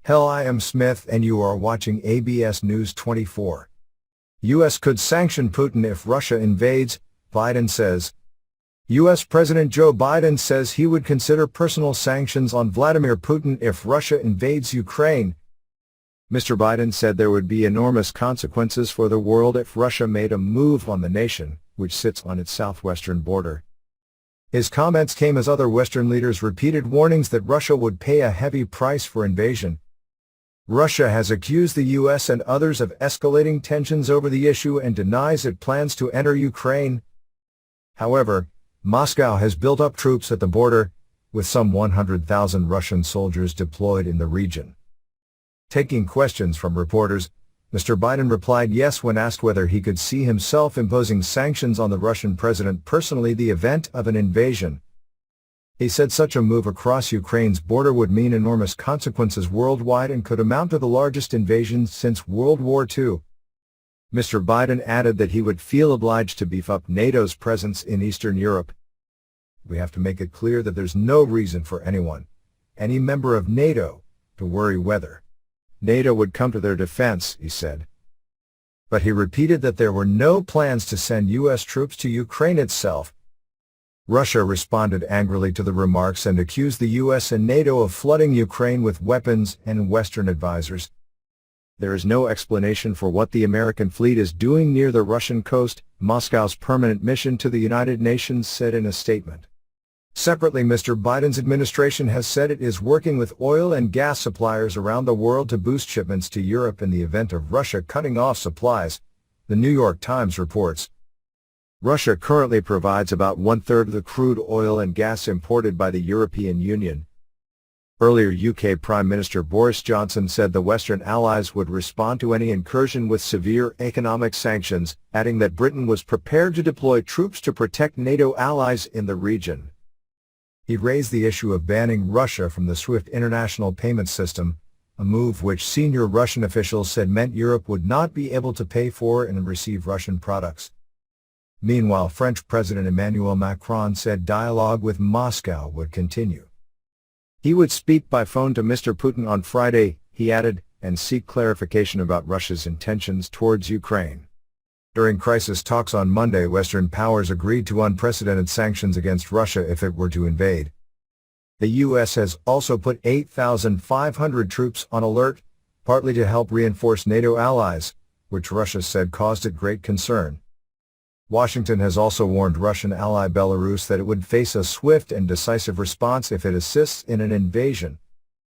Hell, I am Smith and you are watching ABS News 24. U.S. could sanction Putin if Russia invades, Biden says. U.S. President Joe Biden says he would consider personal sanctions on Vladimir Putin if Russia invades Ukraine. Mr. Biden said there would be enormous consequences for the world if Russia made a move on the nation, which sits on its southwestern border. His comments came as other Western leaders repeated warnings that Russia would pay a heavy price for invasion. Russia has accused the U.S. and others of escalating tensions over the issue and denies it plans to enter Ukraine. However, Moscow has built up troops at the border, with some 100,000 Russian soldiers deployed in the region. Taking questions from reporters, Mr. Biden replied yes when asked whether he could see himself imposing sanctions on the Russian president personally in the event of an invasion. He said such a move across Ukraine's border would mean enormous consequences worldwide and could amount to the largest invasion since World War II. Mr. Biden added that he would feel obliged to beef up NATO's presence in Eastern Europe. We have to make it clear that there's no reason for anyone, any member of NATO, to worry whether NATO would come to their defense, he said. But he repeated that there were no plans to send U.S. troops to Ukraine itself. Russia responded angrily to the remarks and accused the U.S. and NATO of flooding Ukraine with weapons and Western advisors. There is no explanation for what the American fleet is doing near the Russian coast, Moscow's permanent mission to the United Nations said in a statement. Separately, Mr. Biden's administration has said it is working with oil and gas suppliers around the world to boost shipments to Europe in the event of Russia cutting off supplies, the New York Times reports. Russia currently provides about one-third of the crude oil and gas imported by the European Union. Earlier, UK Prime Minister Boris Johnson said the Western allies would respond to any incursion with severe economic sanctions, adding that Britain was prepared to deploy troops to protect NATO allies in the region. He raised the issue of banning Russia from the SWIFT international payment system, a move which senior Russian officials said meant Europe would not be able to pay for and receive Russian products. Meanwhile, French President Emmanuel Macron said dialogue with Moscow would continue. He would speak by phone to Mr. Putin on Friday, he added, and seek clarification about Russia's intentions towards Ukraine. During crisis talks on Monday, Western powers agreed to unprecedented sanctions against Russia if it were to invade. The U.S. has also put 8,500 troops on alert, partly to help reinforce NATO allies, which Russia said caused it great concern. Washington has also warned Russian ally Belarus that it would face a swift and decisive response if it assists in an invasion.